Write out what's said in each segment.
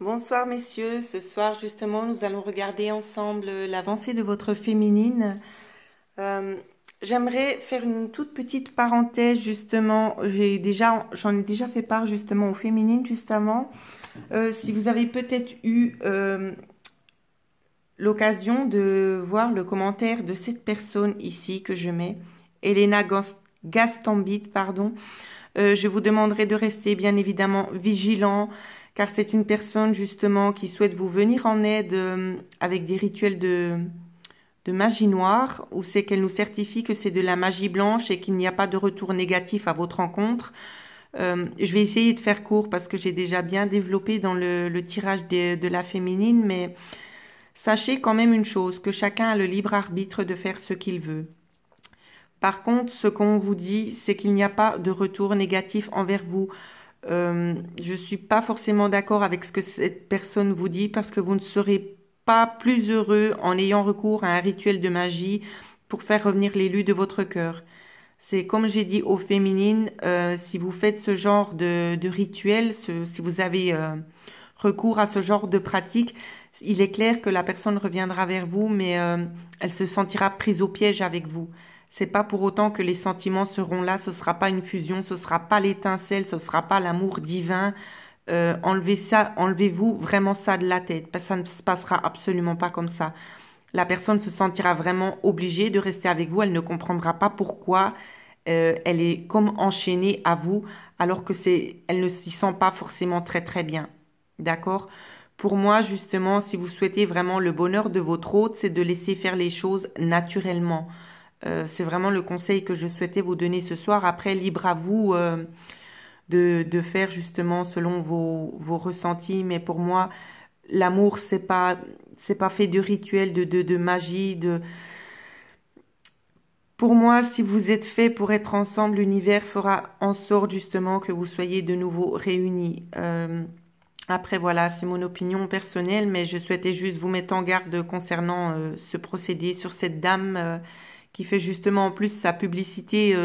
Bonsoir messieurs, ce soir justement nous allons regarder ensemble l'avancée de votre féminine. Euh, J'aimerais faire une toute petite parenthèse justement, j'en ai déjà fait part justement aux féminines juste avant. Si vous avez peut-être eu l'occasion de voir le commentaire de cette personne ici que je mets, Gastambit, pardon. Je vous demanderai de rester bien évidemment vigilant car c'est une personne justement qui souhaite vous venir en aide avec des rituels de magie noire où c'est qu'elle nous certifie que c'est de la magie blanche et qu'il n'y a pas de retour négatif à votre rencontre. Je vais essayer de faire court parce que j'ai déjà bien développé dans le tirage de la féminine, mais sachez quand même une chose, que chacun a le libre arbitre de faire ce qu'il veut. Par contre, ce qu'on vous dit, c'est qu'il n'y a pas de retour négatif envers vous. Je ne suis pas forcément d'accord avec ce que cette personne vous dit parce que vous ne serez pas plus heureux en ayant recours à un rituel de magie pour faire revenir l'élu de votre cœur. C'est comme j'ai dit aux féminines, si vous faites ce genre de rituel, si vous avez recours à ce genre de pratique, il est clair que la personne reviendra vers vous, mais elle se sentira prise au piège avec vous. C'est pas pour autant que les sentiments seront là, ce sera pas une fusion, ce sera pas l'étincelle, ce sera pas l'amour divin. Enlevez ça, enlevez-vous vraiment ça de la tête, parce que ça ne se passera absolument pas comme ça. La personne se sentira vraiment obligée de rester avec vous, elle ne comprendra pas pourquoi elle est comme enchaînée à vous, alors que elle ne s'y sent pas forcément très très bien. D'accord? Pour moi, justement, si vous souhaitez vraiment le bonheur de votre hôte, c'est de laisser faire les choses naturellement. C'est vraiment le conseil que je souhaitais vous donner ce soir. Après, libre à vous de faire justement selon vos ressentis. Mais pour moi, l'amour, c'est pas fait de rituels, de magie. Pour moi, si vous êtes fait pour être ensemble, l'univers fera en sorte justement que vous soyez de nouveau réunis. Après, voilà, c'est mon opinion personnelle, mais je souhaitais juste vous mettre en garde concernant ce procédé sur cette dame qui fait justement en plus sa publicité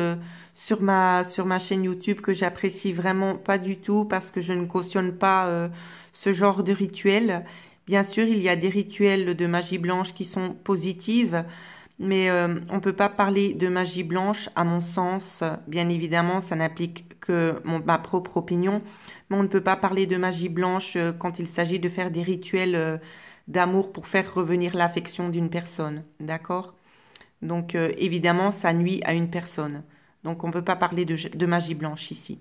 sur ma chaîne YouTube que j'apprécie vraiment pas du tout parce que je ne cautionne pas ce genre de rituel. Bien sûr, il y a des rituels de magie blanche qui sont positives, mais on ne peut pas parler de magie blanche, à mon sens. Bien évidemment, ça n'applique que ma propre opinion, mais on ne peut pas parler de magie blanche quand il s'agit de faire des rituels d'amour pour faire revenir l'affection d'une personne. D'accord? Donc, évidemment, ça nuit à une personne. Donc, on ne peut pas parler de magie blanche ici.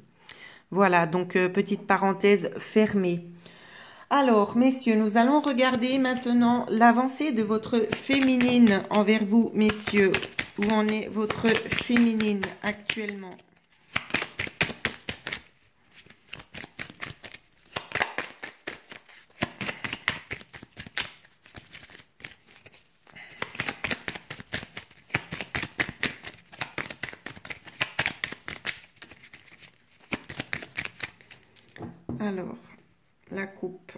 Voilà, donc, petite parenthèse fermée. Alors, messieurs, nous allons regarder maintenant l'avancée de votre féminine envers vous, messieurs. Où en est votre féminine actuellement? Alors, la coupe.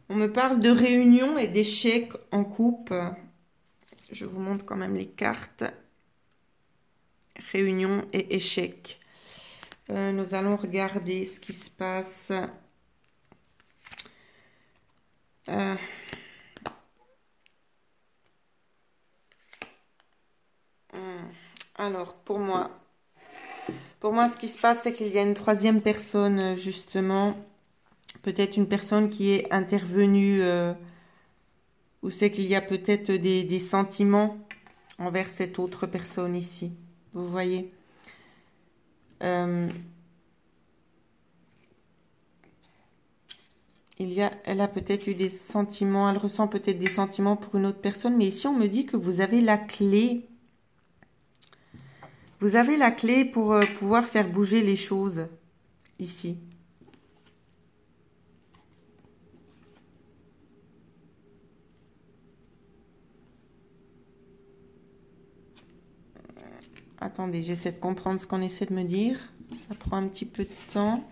On me parle de réunion et d'échecs en coupe. Je vous montre quand même les cartes. Réunion et échec. Nous allons regarder ce qui se passe. Alors, pour moi, ce qui se passe, c'est qu'il y a une troisième personne, justement. Peut-être une personne qui est intervenue, ou c'est qu'il y a peut-être des sentiments envers cette autre personne ici. Vous voyez? Elle a peut-être eu des sentiments, elle ressent peut-être des sentiments pour une autre personne, mais ici on me dit que vous avez la clé. Vous avez la clé pour pouvoir faire bouger les choses ici. Attendez, j'essaie de comprendre ce qu'on essaie de me dire. Ça prend un petit peu de temps.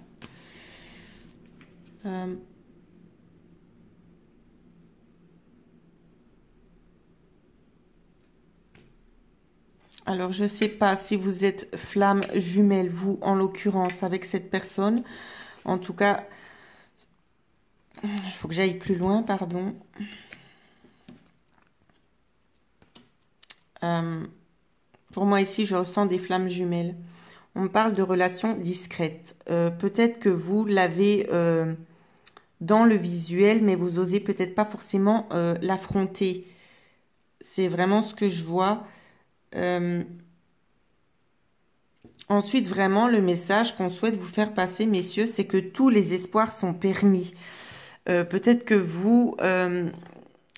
Alors, je ne sais pas si vous êtes flamme jumelle, vous, en l'occurrence, avec cette personne. En tout cas, Il faut que j'aille plus loin, pardon. Pour moi ici, je ressens des flammes jumelles. On me parle de relations discrètes. Peut-être que vous l'avez dans le visuel, mais vous osez peut-être pas forcément l'affronter. C'est vraiment ce que je vois. Ensuite, vraiment, le message qu'on souhaite vous faire passer, messieurs, c'est que tous les espoirs sont permis. Peut-être que vous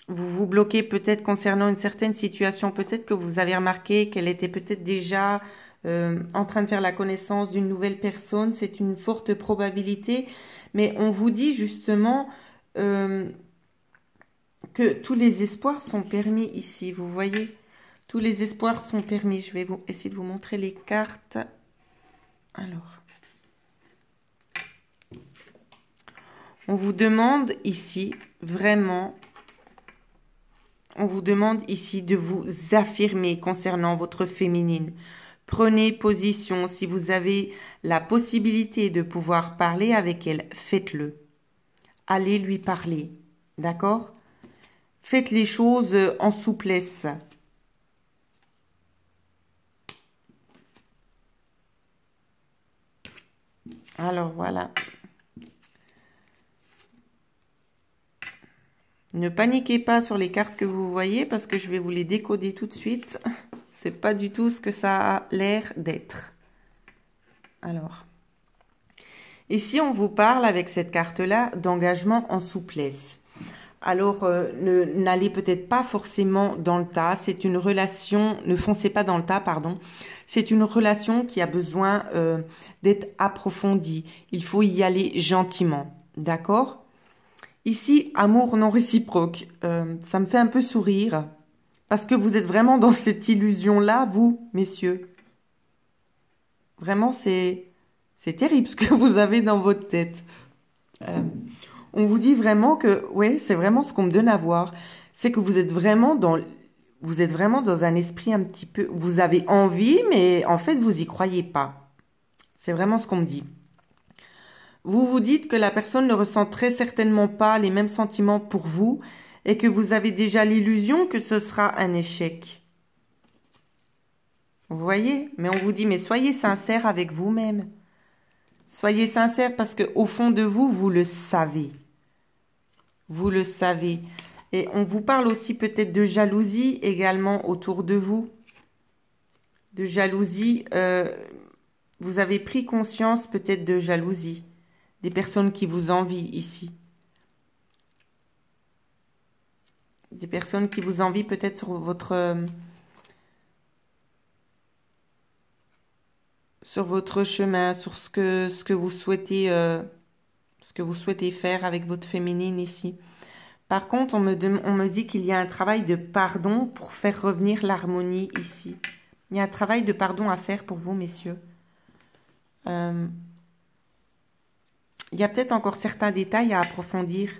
vous bloquez peut-être concernant une certaine situation. Peut-être que vous avez remarqué qu'elle était peut-être déjà en train de faire la connaissance d'une nouvelle personne. C'est une forte probabilité. Mais on vous dit justement que tous les espoirs sont permis ici. Vous voyez, tous les espoirs sont permis. Je vais essayer de vous montrer les cartes. Alors, on vous demande ici, vraiment, on vous demande ici de vous affirmer concernant votre féminine. Prenez position. Si vous avez la possibilité de pouvoir parler avec elle, faites-le. Allez lui parler, d'accord? Faites les choses en souplesse. Alors, voilà. Ne paniquez pas sur les cartes que vous voyez parce que je vais vous les décoder tout de suite. C'est pas du tout ce que ça a l'air d'être. Alors, ici, on vous parle avec cette carte-là d'engagement en souplesse. Alors, n'allez peut-être pas forcément dans le tas. C'est une relation, ne foncez pas dans le tas, pardon. C'est une relation qui a besoin d'être approfondie. Il faut y aller gentiment, d'accord? Ici, amour non réciproque. Ça me fait un peu sourire parce que vous êtes vraiment dans cette illusion-là, vous, messieurs. Vraiment, c'est terrible ce que vous avez dans votre tête. On vous dit vraiment que, ouais, c'est vraiment ce qu'on me donne à voir. C'est que vous êtes vraiment dans un esprit un petit peu, vous avez envie, mais en fait, vous y croyez pas. C'est vraiment ce qu'on me dit. Vous vous dites que la personne ne ressent très certainement pas les mêmes sentiments pour vous et que vous avez déjà l'illusion que ce sera un échec. Vous voyez? Mais on vous dit, mais soyez sincère avec vous-même. Soyez sincère parce que au fond de vous, vous le savez. Vous le savez. Et on vous parle aussi peut-être de jalousie également autour de vous. De jalousie. Vous avez pris conscience peut-être de jalousie. Des personnes qui vous envient ici. Des personnes qui vous envient peut-être sur votre chemin, sur ce que vous souhaitez faire avec votre féminine ici. Par contre, on me dit qu'il y a un travail de pardon pour faire revenir l'harmonie ici. Il y a un travail de pardon à faire pour vous, messieurs. Il y a peut-être encore certains détails à approfondir.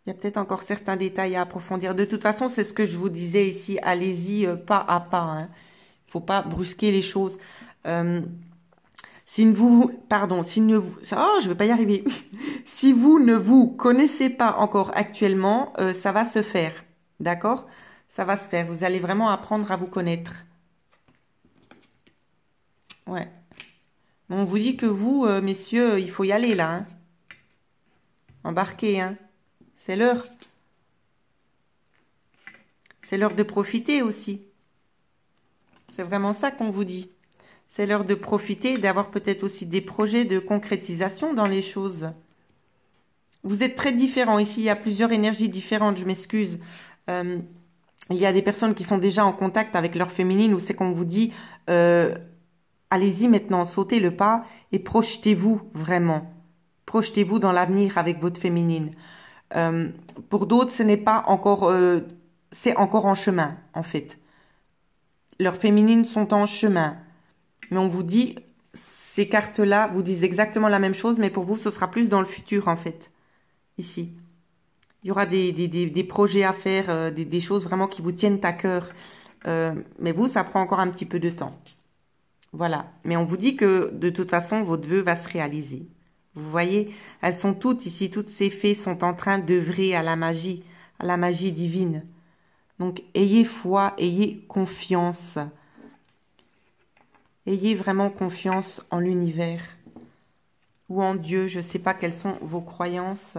Il y a peut-être encore certains détails à approfondir. De toute façon, c'est ce que je vous disais ici. Allez-y pas à pas. Hein. Faut pas brusquer les choses. Si vous ne vous connaissez pas encore actuellement, ça va se faire. D'accord? Ça va se faire. Vous allez vraiment apprendre à vous connaître. Ouais. On vous dit que vous, messieurs, il faut y aller là. Hein. Embarquez, hein. C'est l'heure. C'est l'heure de profiter aussi. C'est vraiment ça qu'on vous dit. C'est l'heure de profiter, d'avoir peut-être aussi des projets de concrétisation dans les choses. Vous êtes très différents. Ici, il y a plusieurs énergies différentes. Je m'excuse. Il y a des personnes qui sont déjà en contact avec leur féminine où c'est qu'on vous dit allez-y maintenant, sautez le pas et projetez-vous vraiment. Projetez-vous dans l'avenir avec votre féminine. Pour d'autres, ce n'est pas encore... c'est encore en chemin, en fait. Leurs féminines sont en chemin. Mais on vous dit, ces cartes-là vous disent exactement la même chose, mais pour vous, ce sera plus dans le futur, en fait. Ici. Il y aura des projets à faire, des choses vraiment qui vous tiennent à cœur. Mais vous, ça prend encore un petit peu de temps. Voilà. Mais on vous dit que, de toute façon, votre vœu va se réaliser. Vous voyez, elles sont toutes ici, toutes ces fées sont en train d'œuvrer à la magie divine. Donc, ayez foi, ayez confiance. Ayez vraiment confiance en l'univers ou en Dieu. Je ne sais pas quelles sont vos croyances.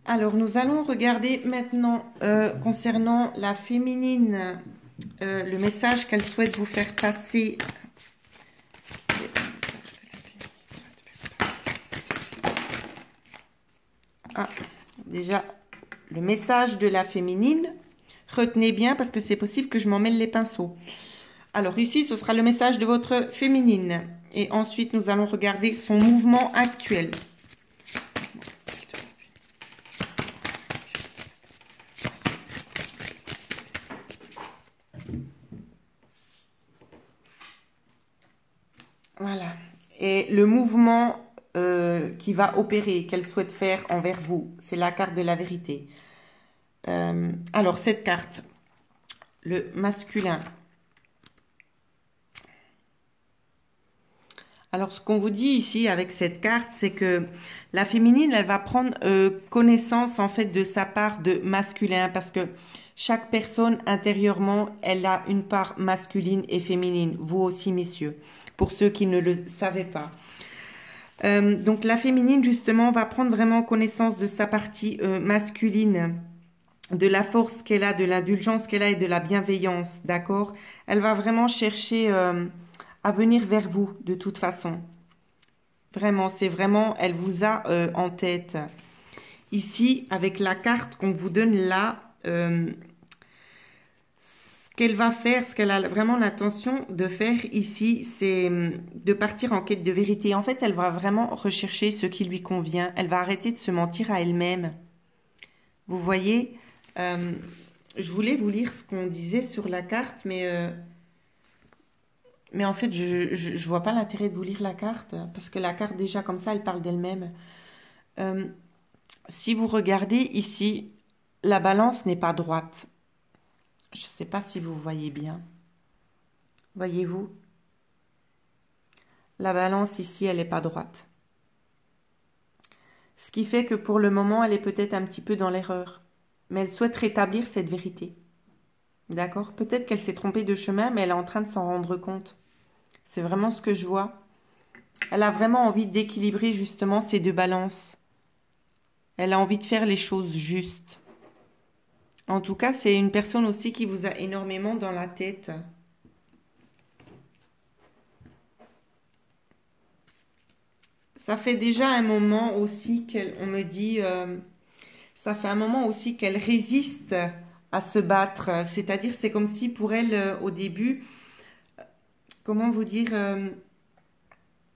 Alors, nous allons regarder maintenant concernant la féminine, le message qu'elle souhaite vous faire passer. Ah, déjà, le message de la féminine. Retenez bien parce que c'est possible que je m'en mêle les pinceaux. Alors ici, ce sera le message de votre féminine. Et ensuite, nous allons regarder son mouvement actuel. Voilà. Et le mouvement qui va opérer, qu'elle souhaite faire envers vous, c'est la carte de la vérité. Alors, cette carte, le masculin. Alors, ce qu'on vous dit ici avec cette carte, c'est que la féminine, elle va prendre connaissance en fait de sa part de masculin parce que chaque personne intérieurement, elle a une part masculine et féminine. Vous aussi, messieurs, pour ceux qui ne le savaient pas. Donc, la féminine, justement, va prendre vraiment connaissance de sa partie masculine, de la force qu'elle a, de l'indulgence qu'elle a et de la bienveillance, d'accord? Elle va vraiment chercher à venir vers vous de toute façon. Vraiment, c'est vraiment, elle vous a en tête. Ici, avec la carte qu'on vous donne là, ce qu'elle va faire, ce qu'elle a vraiment l'intention de faire ici, c'est de partir en quête de vérité. En fait, elle va vraiment rechercher ce qui lui convient. Elle va arrêter de se mentir à elle-même. Vous voyez, je voulais vous lire ce qu'on disait sur la carte, mais en fait, je vois pas l'intérêt de vous lire la carte, parce que la carte, déjà, comme ça, elle parle d'elle-même. Si vous regardez ici, la balance n'est pas droite. Je ne sais pas si vous voyez bien. Voyez-vous? La balance ici, elle n'est pas droite. Ce qui fait que pour le moment, elle est peut-être un petit peu dans l'erreur. Mais elle souhaite rétablir cette vérité. D'accord? Peut-être qu'elle s'est trompée de chemin, mais elle est en train de s'en rendre compte. C'est vraiment ce que je vois. Elle a vraiment envie d'équilibrer justement ces deux balances. Elle a envie de faire les choses justes. En tout cas, c'est une personne aussi qui vous a énormément dans la tête. Ça fait déjà un moment aussi on me dit, ça fait un moment aussi qu'elle résiste à se battre. C'est-à-dire, c'est comme si pour elle, au début, comment vous dire,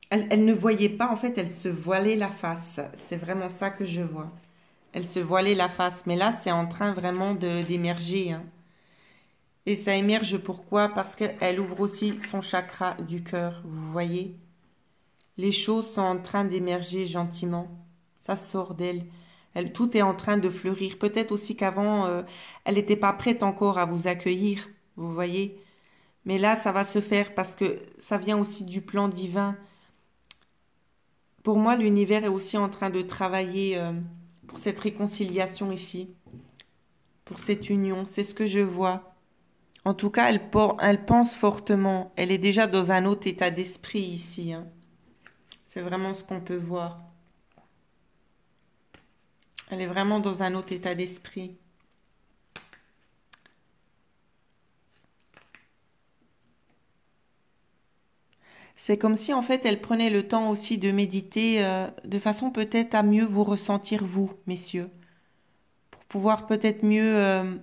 elle ne voyait pas, en fait, elle se voilait la face. C'est vraiment ça que je vois. Elle se voilait la face, mais là, c'est en train vraiment d'émerger. Hein. Et ça émerge pourquoi? Parce qu'elle ouvre aussi son chakra du cœur, vous voyez? Les choses sont en train d'émerger gentiment. Ça sort d'elle. Tout est en train de fleurir. Peut-être aussi qu'avant, elle n'était pas prête encore à vous accueillir, vous voyez? Mais là, ça va se faire parce que ça vient aussi du plan divin. Pour moi, l'univers est aussi en train de travailler pour cette réconciliation ici, pour cette union. C'est ce que je vois. En tout cas, elle pense fortement. Elle est déjà dans un autre état d'esprit ici. Hein. C'est vraiment ce qu'on peut voir. Elle est vraiment dans un autre état d'esprit. C'est comme si en fait elle prenait le temps aussi de méditer de façon peut-être à mieux vous ressentir vous, messieurs, pour pouvoir peut-être mieux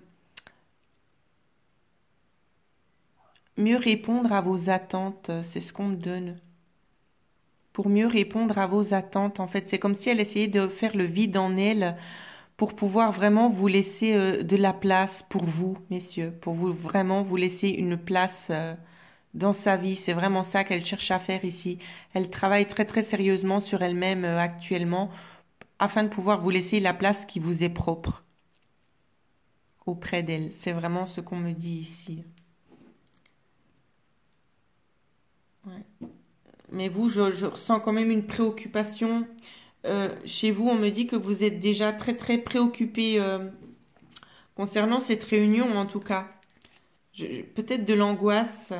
répondre à vos attentes. C'est ce qu'on me donne. Pour mieux répondre à vos attentes, en fait, c'est comme si elle essayait de faire le vide en elle pour pouvoir vraiment vous laisser de la place pour vous, messieurs, pour vous vraiment vous laisser une place. Dans sa vie. C'est vraiment ça qu'elle cherche à faire ici. Elle travaille très très sérieusement sur elle-même actuellement afin de pouvoir vous laisser la place qui vous est propre auprès d'elle. C'est vraiment ce qu'on me dit ici. Ouais. Mais vous, je ressens quand même une préoccupation. Chez vous, on me dit que vous êtes déjà très très préoccupé concernant cette réunion, en tout cas. Peut-être de l'angoisse.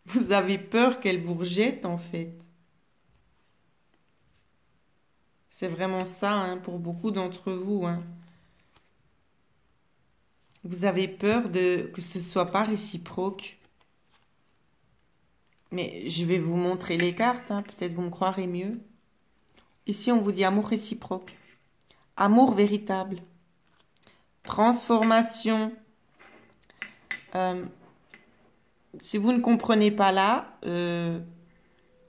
Vous avez peur qu'elle vous rejette, en fait. C'est vraiment ça, hein, pour beaucoup d'entre vous, hein. Vous avez peur que ce soit pas réciproque. Mais je vais vous montrer les cartes, hein, peut-être vous me croirez mieux. Ici, on vous dit amour réciproque, amour véritable, transformation. Euh, si vous ne comprenez pas là,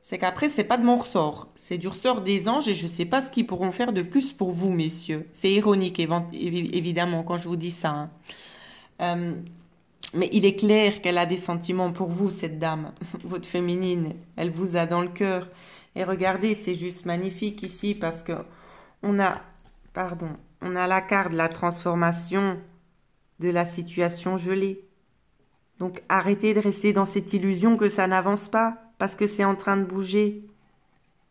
c'est qu'après, c'est pas de mon ressort. C'est du ressort des anges et je ne sais pas ce qu'ils pourront faire de plus pour vous, messieurs. C'est ironique, évidemment, quand je vous dis ça, hein. Mais il est clair qu'elle a des sentiments pour vous, cette dame, votre féminine. Elle vous a dans le cœur. Et regardez, c'est juste magnifique ici parce que on a, pardon, on a la carte de la transformation de la situation gelée. Donc arrêtez de rester dans cette illusion que ça n'avance pas parce que c'est en train de bouger.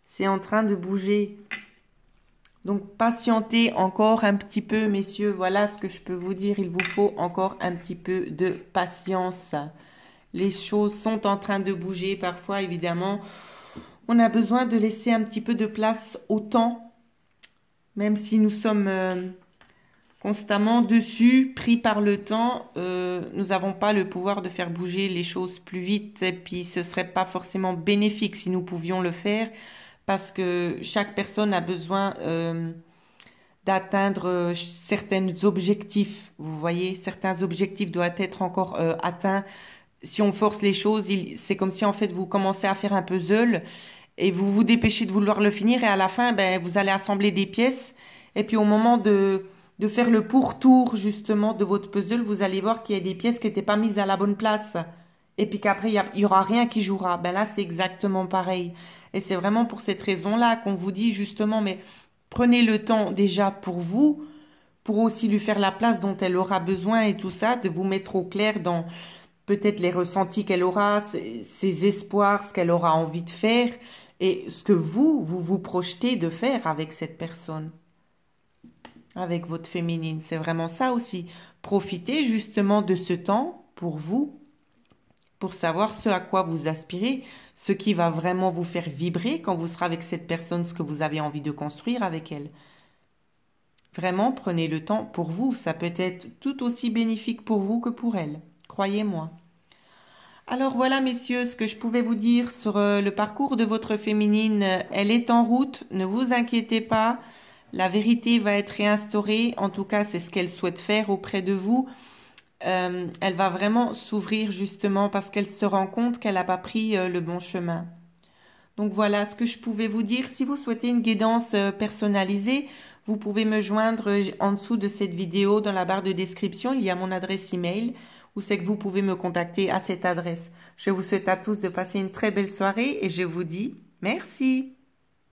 C'est en train de bouger. Donc patientez encore un petit peu, messieurs. Voilà ce que je peux vous dire. Il vous faut encore un petit peu de patience. Les choses sont en train de bouger. Parfois, évidemment, on a besoin de laisser un petit peu de place au temps. Même si nous sommes constamment dessus, pris par le temps, nous n'avons pas le pouvoir de faire bouger les choses plus vite. Et puis, ce ne serait pas forcément bénéfique si nous pouvions le faire. Parce que chaque personne a besoin d'atteindre certains objectifs. Vous voyez, certains objectifs doivent être encore atteints. Si on force les choses, c'est comme si en fait vous commencez à faire un puzzle et vous vous dépêchez de vouloir le finir et à la fin, ben, vous allez assembler des pièces. Et puis au moment de faire le pourtour justement de votre puzzle, vous allez voir qu'il y a des pièces qui n'étaient pas mises à la bonne place. Et puis qu'après, il y aura rien qui jouera. Ben là, c'est exactement pareil. Et c'est vraiment pour cette raison-là qu'on vous dit justement, mais prenez le temps déjà pour vous, pour aussi lui faire la place dont elle aura besoin et tout ça, de vous mettre au clair dans peut-être les ressentis qu'elle aura, ses espoirs, ce qu'elle aura envie de faire et ce que vous projetez de faire avec cette personne, avec votre féminine. C'est vraiment ça aussi. Profitez justement de ce temps pour vous, pour savoir ce à quoi vous aspirez, ce qui va vraiment vous faire vibrer quand vous serez avec cette personne, ce que vous avez envie de construire avec elle. Vraiment, prenez le temps pour vous. Ça peut être tout aussi bénéfique pour vous que pour elle. Croyez-moi. Alors voilà, messieurs, ce que je pouvais vous dire sur le parcours de votre féminine. Elle est en route, ne vous inquiétez pas. La vérité va être réinstaurée. En tout cas, c'est ce qu'elle souhaite faire auprès de vous. Elle va vraiment s'ouvrir justement parce qu'elle se rend compte qu'elle n'a pas pris le bon chemin. Donc voilà ce que je pouvais vous dire. Si vous souhaitez une guidance personnalisée, vous pouvez me joindre en dessous de cette vidéo dans la barre de description. Il y a mon adresse email ou c'est que vous pouvez me contacter à cette adresse. Je vous souhaite à tous de passer une très belle soirée et je vous dis merci.